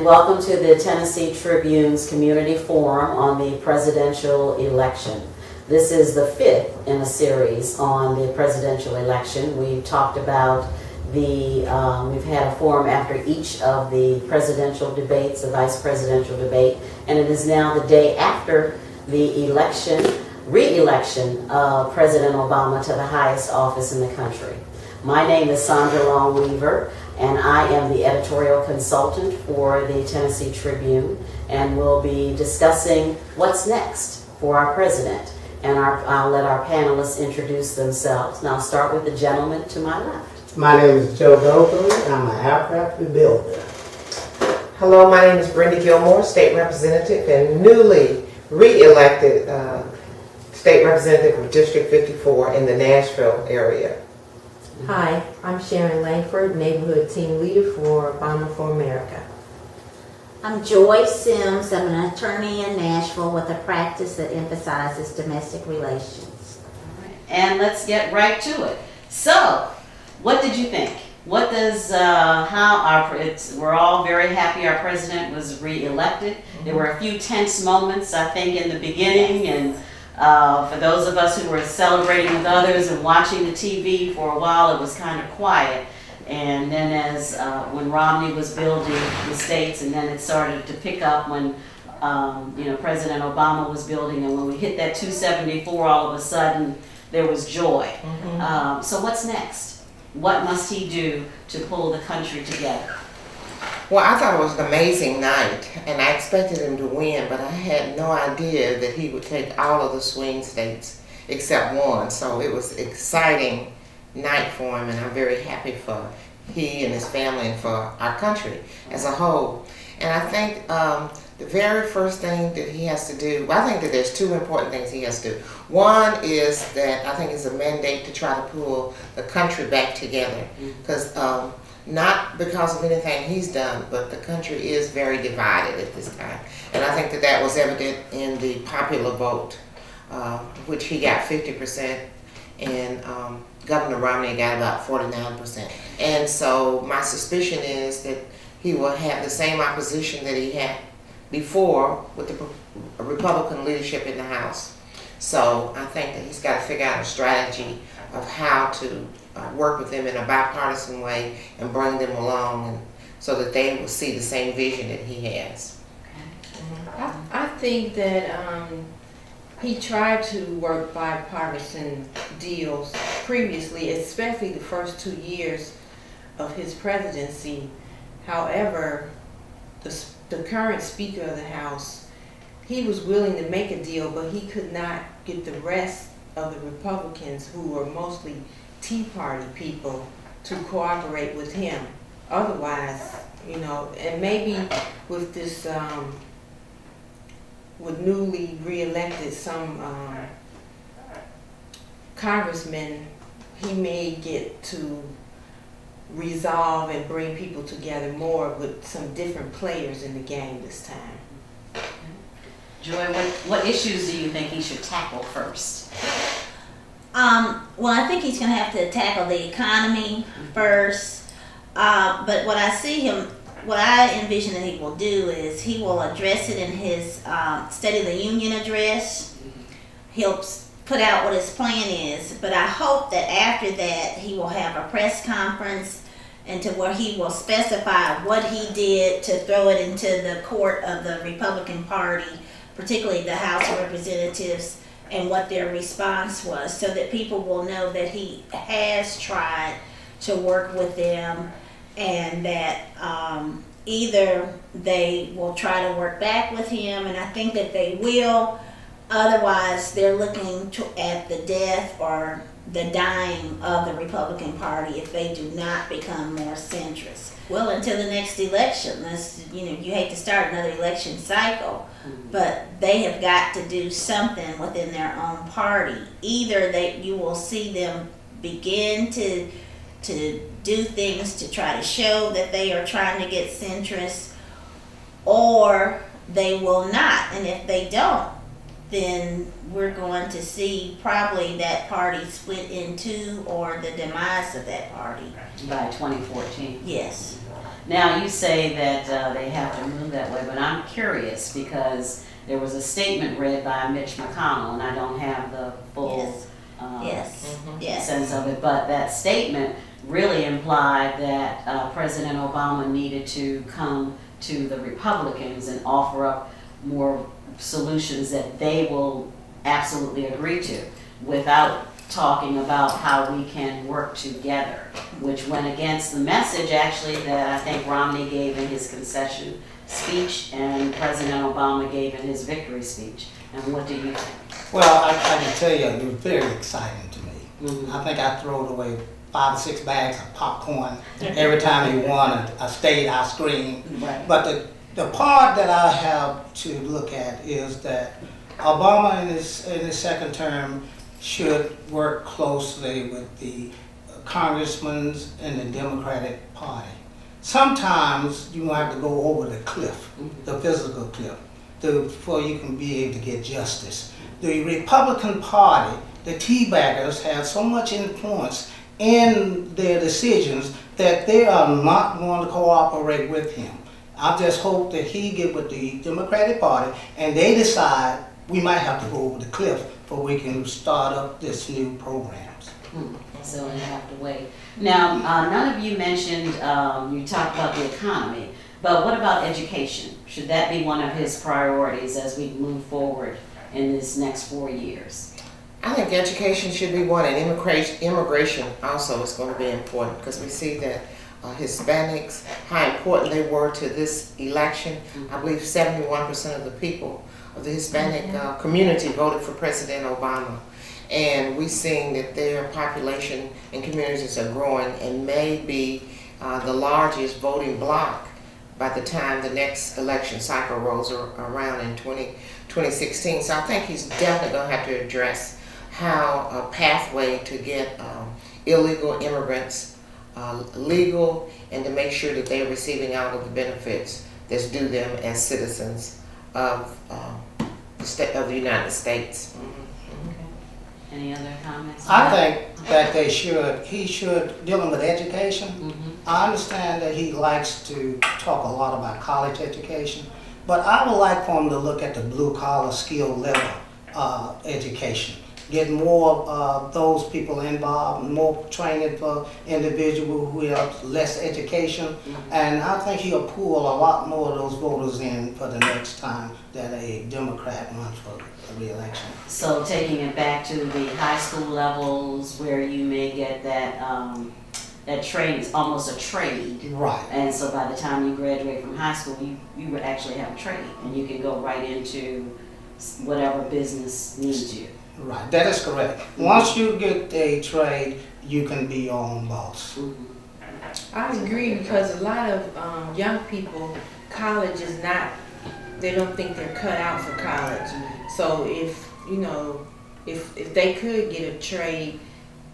and welcome to the Tennessee Tribune's Community Forum on the presidential election. This is the fifth in a series on the presidential election. We've talked about we've had a forum after each of the presidential debates, the vice presidential debate, and it is now the day after the re-election of President Obama to the highest office in the country. My name is Sandra Long, and I am the editorial consultant for the Tennessee Tribune, and we'll be discussing what's next for our president. And I'll let our panelists introduce themselves. And I'll start with the gentleman to my left. My name is Joe Goldthreate. I'm an aircraft rebuilder. Hello, my name is Brenda Gilmore, state representative and newly re-elected state representative of District 54 in the Nashville area. Hi, I'm Sharon Langford, neighborhood team leader for Obama for America. I'm Joy Sims. I'm an attorney in Nashville with a practice that emphasizes domestic relations. All right. And let's get right to it. So, what did you think? What does we're all very happy our president was re-elected. There were a few tense moments, I think, in the beginning, and for those of us who were celebrating with others and watching the TV for a while, it was kind of quiet. And then when Romney was building the states, and then it started to pick up when President Obama was building, and when we hit that 274, all of a sudden there was joy. Mm-hmm. So what's next? What must he do to pull the country together? Well, I thought it was an amazing night, and I expected him to win, but I had no idea that he would take all of the swing states except one. So it was an exciting night for him, and I'm very happy for he and his family and for our country as a whole. And I think the very first thing that he has to do, I think that there's two important things he has to do. One is that I think it's a mandate to try to pull the country back together, because not because of anything he's done, but the country is very divided at this time. And I think that that was evident in the popular vote, which he got 50%, and Governor Romney got about 49%. And so my suspicion is that he will have the same opposition that he had before with the Republican leadership in the House. So I think that he's got to figure out a strategy of how to work with them in a bipartisan way and bring them along, and so that they will see the same vision that he has. I think that he tried to work bipartisan deals previously, especially the first 2 years of his presidency. However, the current Speaker of the House, he was willing to make a deal, but he could not get the rest of the Republicans, who were mostly Tea Party people, to cooperate with him. Otherwise, and maybe with this, with newly re-elected some congressmen, he may get to resolve and bring people together more with some different players in the game this time. Joy, what issues do you think he should tackle first? Well, I think he's going to have to tackle the economy first. But what I envision that he will do is he will address it in his State of the Union address. He'll put out what his plan is. But I hope that after that he will have a press conference, and to where he will specify what he did to throw it into the court of the Republican Party, particularly the House of Representatives, and what their response was, so that people will know that he has tried to work with them, and that either they will try to work back with him, and I think that they will. Otherwise, they're looking at the death or the dying of the Republican Party if they do not become more centrist. Well, until the next election, you hate to start another election cycle, but they have got to do something within their own party. Either you will see them begin to do things to try to show that they are trying to get centrist, or they will not. And if they don't, then we're going to see probably that party split in two, or the demise of that party. By 2014. Yes. Now, you say that they have to move that way, but I'm curious because there was a statement read by Mitch McConnell, and I don't have the full Yes. sense of it, but that statement really implied that President Obama needed to come to the Republicans and offer up more solutions that they will absolutely agree to without talking about how we can work together, which went against the message actually that I think Romney gave in his concession speech and President Obama gave in his victory speech. And what do you think? Well, I can tell you, it was very exciting to me. Mhm. I think I threw away 5 or 6 bags of popcorn every time he won a state ice cream. Right. But the part that I have to look at is that Obama in his second term should work closely with the congressmen in the Democratic Party. Sometimes you have to go over the cliff, the physical cliff, before you can be able to get justice. The Republican Party, the teabaggers, have so much influence in their decisions that they are not going to cooperate with him. I just hope that he get with the Democratic Party and they decide we might have to go over the cliff before we can start up this new programs. So we have to wait. Now, none of you mentioned, you talked about the economy, but what about education? Should that be one of his priorities as we move forward in this next 4 years? I think education should be one, and immigration also is going to be important because we see that Hispanics, how important they were to this election. I believe 71% of the people of the Hispanic community voted for President Obama. And we're seeing that their population and communities are growing and may be the largest voting bloc by the time the next election cycle rolls around in 2016. So I think he's definitely going to have to address how a pathway to get illegal immigrants legal and to make sure that they're receiving all of the benefits that's due them as citizens of the United States. Any other comments? I think that he should, dealing with education, I understand that he likes to talk a lot about college education, but I would like for him to look at the blue collar skill level education. Get more of those people involved, more training for individuals who have less education, and I think he'll pull a lot more of those voters in for the next time that a Democrat runs for the re-election. So taking it back to the high school levels where you may get that that trade is almost a trade. Right. And so by the time you graduate from high school, you would actually have a trade and you can go right into whatever business needs you. Right, that is correct. Once you get a trade, you can be your own boss. I agree because a lot of young people, college is not, they don't think they're cut out for college. So if they could get a trade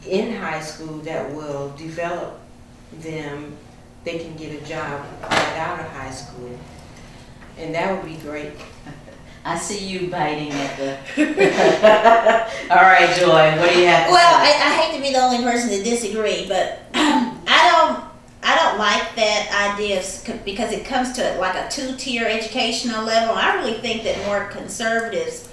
in high school that will develop them, they can get a job right out of high school. And that would be great. I see you biting at the... All right, Joy, what do you have to Well, say? I hate to be the only person to disagree, but I don't like that idea because it comes to like a two-tier educational level. I really think that more conservatives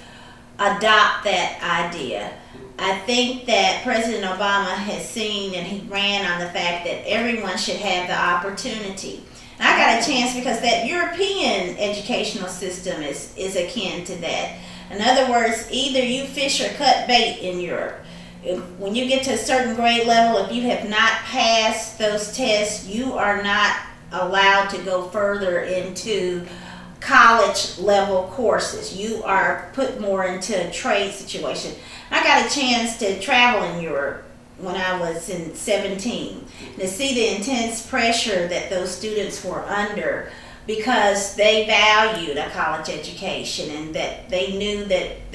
adopt that idea. I think that President Obama has seen and he ran on the fact that everyone should have the opportunity. And I got a chance because that European educational system is akin to that. In other words, either you fish or cut bait in Europe. When you get to a certain grade level, if you have not passed those tests, you are not allowed to go further into college level courses. You are put more into a trade situation. I got a chance to travel in Europe when I was in 17, to see the intense pressure that those students were under because they valued a college education and that they knew that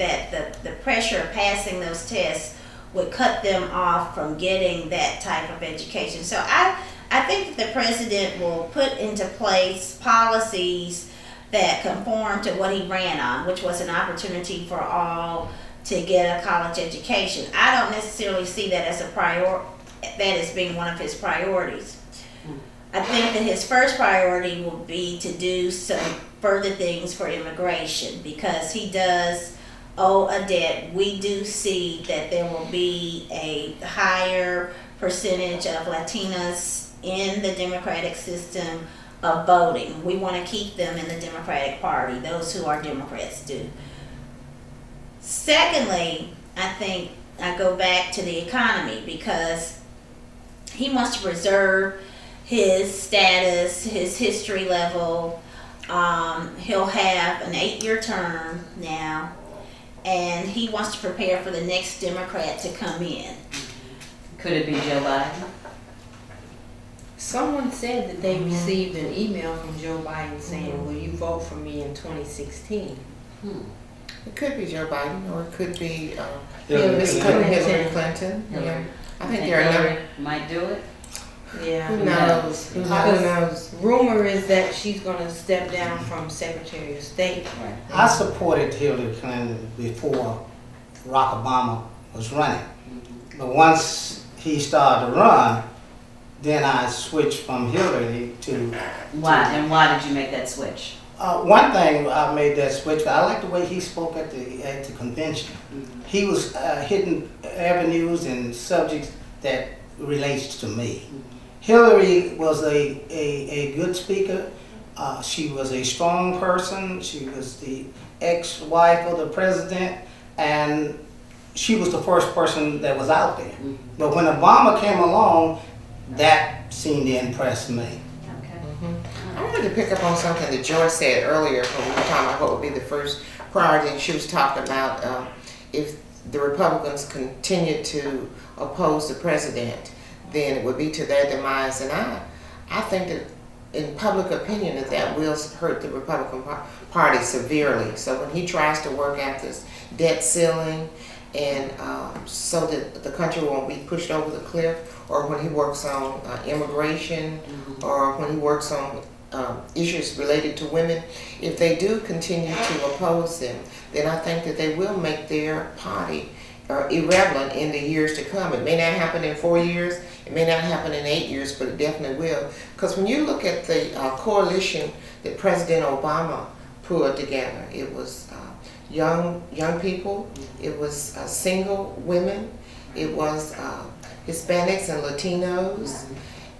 the pressure of passing those tests would cut them off from getting that type of education. So I think that the president will put into place policies that conform to what he ran on, which was an opportunity for all to get a college education. I don't necessarily see that as that as being one of his priorities. I think that his first priority will be to do some further things for immigration because he does owe a debt. We do see that there will be a higher percentage of Latinas in the Democratic system of voting. We want to keep them in the Democratic Party, those who are Democrats do. Secondly, I think I go back to the economy because he wants to preserve his status, his history level. He'll have an 8-year term now, and he wants to prepare for the next Democrat to come in. Could it be Joe Biden? Someone said that they received an email from Joe Biden saying, will you vote for me in 2016? It could be Joe Biden, or it could be Hillary Hillary Clinton. Yeah. I think there are Hillary might do it. Yeah. Who knows? Who knows? Rumor is that she's going to step down from Secretary of State. Right. I supported Hillary Clinton before Barack Obama was running. But once he started to run, then I switched from Hillary to... Why? And why did you make that switch? One thing I made that switch, I like the way he spoke at the convention. He was hitting avenues and subjects that relates to me. Hillary was a good speaker. She was a strong person. She was the ex-wife of the president, and she was the first person that was out there. But when Obama came along, that seemed to impress me. Okay. I wanted to pick up on something that Joy said earlier when we were talking about what would be the first priority. She was talking about if the Republicans continue to oppose the president, then it would be to their demise. And I think that in public opinion that will hurt the Republican Party severely. So when he tries to work out this debt ceiling and so that the country won't be pushed over the cliff, or when he works on immigration, or when he works on issues related to women, if they do continue to oppose them, then I think that they will make their party irrelevant in the years to come. It may not happen in 4 years, it may not happen in 8 years, but it definitely will. Because when you look at the coalition that President Obama put together, it was young people, it was single women, it was Hispanics and Latinos,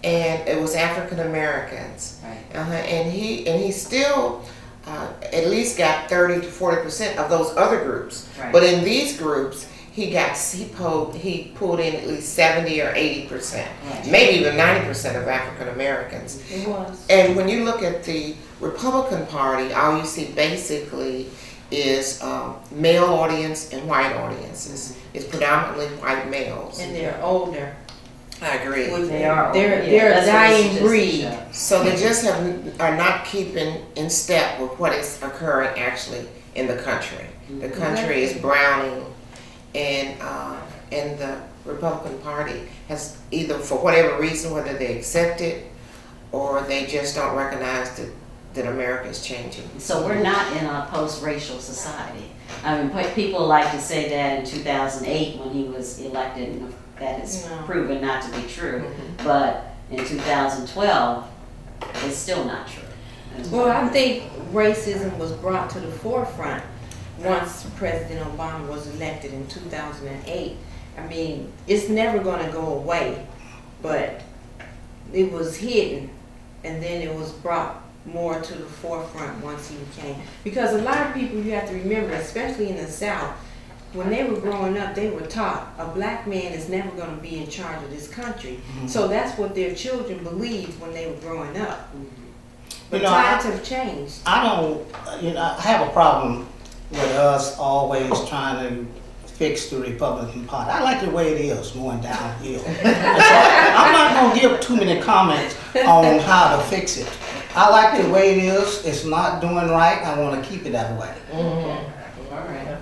and it was African Americans. Right. And he still at least got 30 to 40% of those other groups. Right. But in these groups, he pulled in at least 70 or 80%, Right. maybe even 90% of African Americans. It was. And when you look at the Republican Party, all you see basically is male audience and white audiences. It's predominantly white males. And they're older. I agree. They are. They're Yeah, a that's what this dying just breed. shows. So they just are not keeping in step with what is occurring actually in the country. The country is browning, and the Republican Party has either, for whatever reason, whether they accept it or they just don't recognize that America is changing. So we're not in a post-racial society. I mean, people like to say that in 2008 when he was elected, and that is proven not to be true. But in 2012, it's still not true. Well, I think racism was brought to the forefront once President Obama was elected in 2008. I mean, it's never going to go away, but it was hidden, and then it was brought more to the forefront once he became. Because a lot of people, you have to remember, especially in the South, when they were growing up, they were taught a black man is never going to be in charge of this country. So that's what their children believed when they were growing up. But times have changed. I have a problem with us always trying to fix the Republican Party. I like the way it is going downhill. So I'm not going to give too many comments on how to fix it. I like the way it is. It's not doing right. I want to keep it that way. Okay. All right.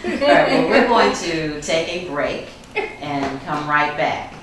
All right, well, we're going to take a break and come right back.